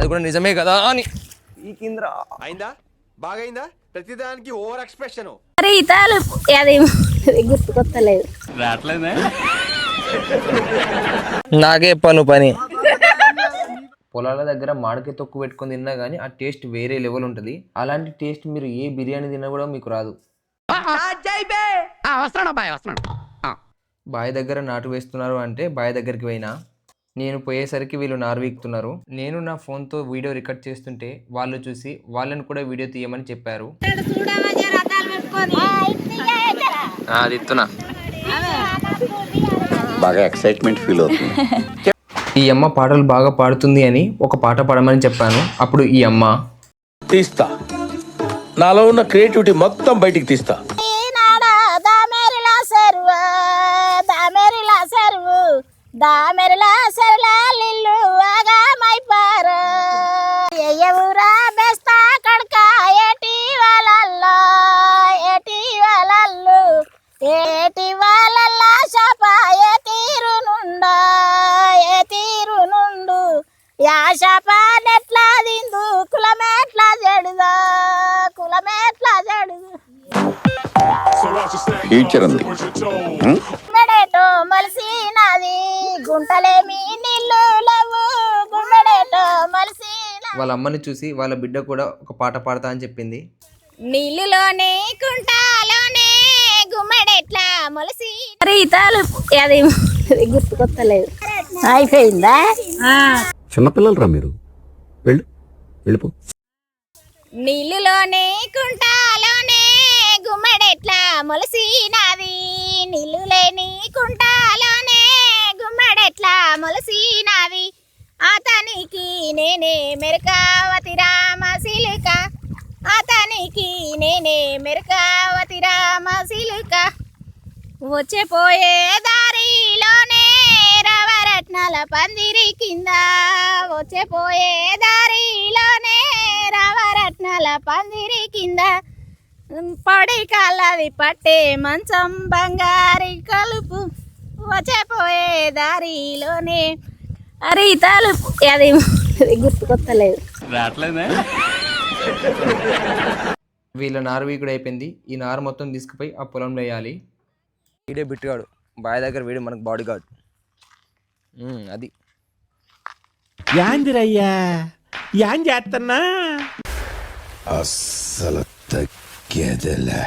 అది కూడా నిజమే కదా అని పీకింద్రా. అయిందా బాగైందా ప్రతిదానికి ఓవర్ ఎక్స్ప్రెషన్. అరే ఇతాలు అది గుర్తుకొత్తలేదు. రావట్లేదే నాకే పను పని. పొలాల దగ్గర మామిడికాయ తొక్కు పెట్టుకొని తిన్నా కానీ ఆ టేస్ట్ వేరే లెవెల్ ఉంటుంది. అలాంటి టేస్ట్ మీరు ఏ బిర్యానీ తిన్నా కూడా మీకు రాదు. బావి దగ్గర నాటు వేస్తున్నారు అంటే బావి దగ్గరికి పోయినా నేను పోయేసరికి వీళ్ళు నారు వీక్తున్నారు. నేను నా ఫోన్తో వీడియో రికార్డ్ చేస్తుంటే వాళ్ళు చూసి వాళ్ళని కూడా వీడియో తీయమని చెప్పారు. అది ఇస్తున్నా బాగా ఎక్సైట్మెంట్ ఫీల్ అవుతుంది. ఈ అమ్మ పాటలు బాగా పాడుతుంది అని ఒక పాట పాడమని చెప్పాను. అప్పుడు ఈ అమ్మ తీస్తా, నాలో ఉన్న క్రియేటివిటీ మొత్తం బయటికి తీస్తా. దామెరిలా సరళిల్లు ఆగామైపారు ఎయ్యవురా బెస్తా కడక ఏటి వాళ్ళల్లో ఏటి వాళ్ళల్లా శాప ఏ తీరునుండు యా శాప నెట్లా దిందు కులమేట్లా జడుదా ఫ్యూచర్ ఉంది. గుమ్మెడేటో మలిసినది గుంటలేమి నీళ్ళు లేవు గుమ్మెడేటో మలిసిన. వాళ్ళ అమ్మని చూసి వాళ్ళ బిడ్డ కూడా ఒక పాట పాడతా అని చెప్పింది. నీళ్ళులోనే కుంటాలోనే గుమ్మడెట్లా మొలసి. అరే ఇతాలు అది గుర్తుకొత్తలేదు. అయిపోయిందా? చిన్నపిల్లలు రా మీరు, వెళ్ళిపో. నీళ్ళులోనే కుంటాలోనే గుమ్మడెట్లా మొలసినది నీళ్ళు లేని కుంటాలోనే గుమ్మడెట్లా మొలసినది అతనికి నేనే మెరకావతి రామ సిలుక అతనికి నేనే మెరకావతి రామ సిలుక వచ్చేపోయే దారిలోనే రవరత్నాల పందిరి కింద వచ్చేపోయే దారిలోనే రవరత్నాల పందిరి కింద పడి కాలది పట్టే మంచం బంగారి కలుపు వచ్చేపోయే దారిలోనే. అరే ఇతాలు అది గుర్తుకొత్తలేదు. రావట్లేదే వీళ్ళ నారు వీకుడు అయిపోయింది. ఈ నారు మొత్తం తీసుకుపోయి ఆ పొలంలో వేయాలి. వీడే బిట్టుగాడు, బావి దగ్గర వీడు మనకు బాడీ గార్డ్. అది యాందిరయ్యా యాన్ చేస్తున్నా అస్సలు తగ్గేదిలే.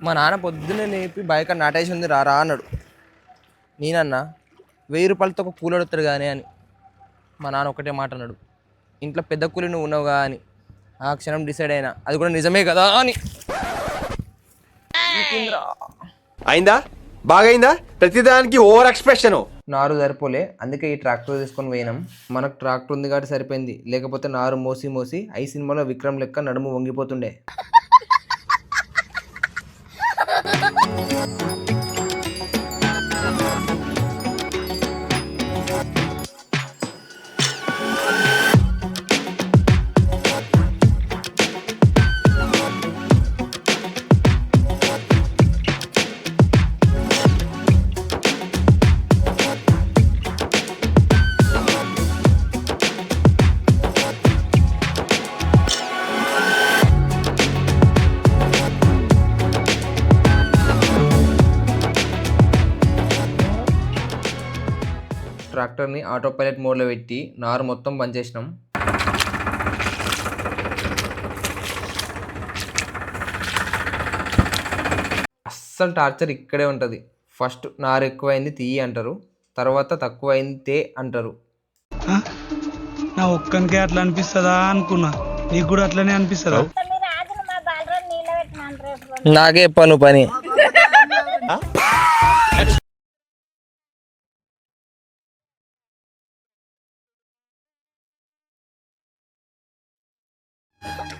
మా నాన్న పొద్దున్నే లేపి బయట నాటేసి ఉంది రా అన్నాడు. నేనన్నా 1000 రూపాయలతో ఒక కూలి అడుగుతాడు కానీ అని. మా నాన్న ఒకటే మాట అన్నాడు, ఇంట్లో పెద్ద కూలి నువ్వు ఉన్నావుగా అని. ఆ క్షణం డిసైడ్ అయినా అది కూడా నిజమే కదా అని. అయిందా బాగైందా ప్రతిదానికి ఓవర్ ఎక్స్ప్రెషన్. నారు సరిపోలే, అందుకే ఈ ట్రాక్టర్ తీసుకొని పోయినాం. మనకు ట్రాక్టర్ ఉంది కాబట్టి సరిపోయింది, లేకపోతే నారు మోసి ఐ సినిమాలో విక్రమ్ లెక్క నడుము వంగిపోతుండే. ట్రాక్టర్ని ఆటో పైలట్ మోడ్లో పెట్టి నారు మొత్తం బంద్ చేసినాం. అస్సలు టార్చర్ ఇక్కడే ఉంటుంది. ఫస్ట్ నారు ఎక్కువైంది తీయి అంటారు, తర్వాత తక్కువైంది తే అంటారు. నా ఒక్కనికే అట్లా అనిపిస్తుందా అనుకున్నా, నీకు కూడా అట్లనే అనిపిస్తుందా? నాకే పను పని.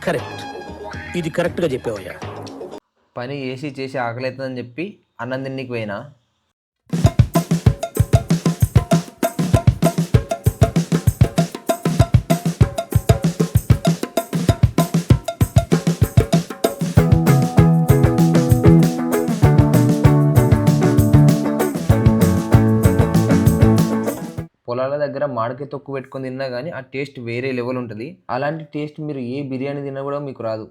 కరెక్ట్, ఇది కరెక్ట్గా చెప్పావయ్యా. పని చేసి ఆకలితుందని చెప్పి అన్నం తిన్నికి పోయినా. పొలాల దగ్గర మామిడికాయ తొక్కు పెట్టుకొని తిన్నా కానీ ఆ టేస్ట్ వేరే లెవెల్ ఉంటుంది. అలాంటి టేస్ట్ మీరు ఏ బిర్యానీ తిన్నా కూడా మీకు రాదు.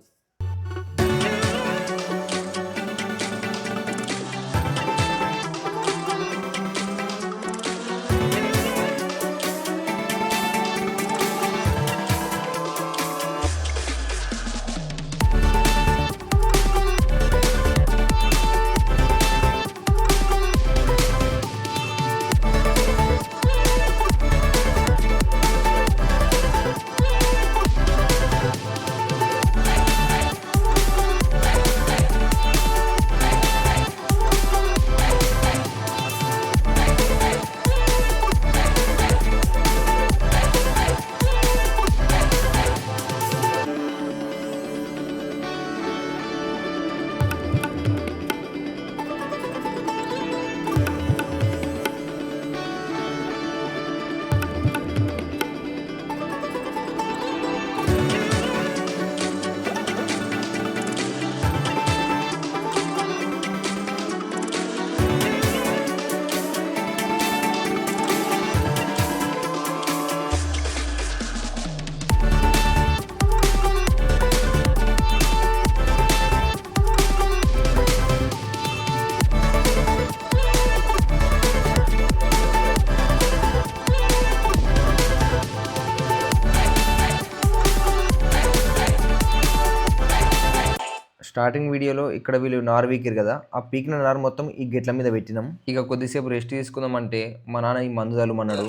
స్టార్టింగ్ వీడియోలో ఇక్కడ వీళ్ళు నారు పీకిరు కదా, ఆ పీకిన నారు మొత్తం ఈ గెట్ల మీద పెట్టినాం. ఇక కొద్దిసేపు రెస్ట్ తీసుకుందామంటే మా నాన్న ఈ మందు చల్లమన్నాడు.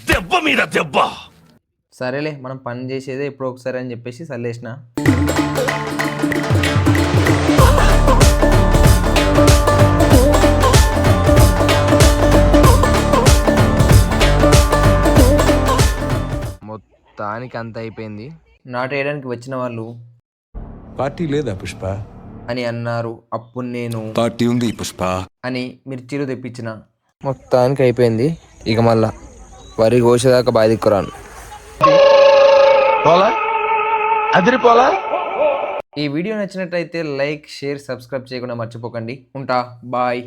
దెబ్బ మీద దెబ్బ. సరేలే మనం పని చేసేదే ఎప్పుడో ఒకసారి అని చెప్పేసి చల్లేసిన. మొత్తానికి అంత అయిపోయింది. నాటేయడానికి వచ్చిన వాళ్ళు పార్టీ లేదా పుష్ప అని అన్నారు. అప్పుడు నేను పార్టీ ఉంది పుష్ప అని మిర్చీలు తెప్పించిన. మొత్తానికి అయిపోయింది. ఇక మళ్ళా వరి కోసేదాకా బాధిక్కురాను. అదిరిపోలా. ఈ వీడియో నచ్చినట్టయితే లైక్, షేర్, సబ్స్క్రైబ్ చేయకుండా మర్చిపోకండి. ఉంటా, బాయ్.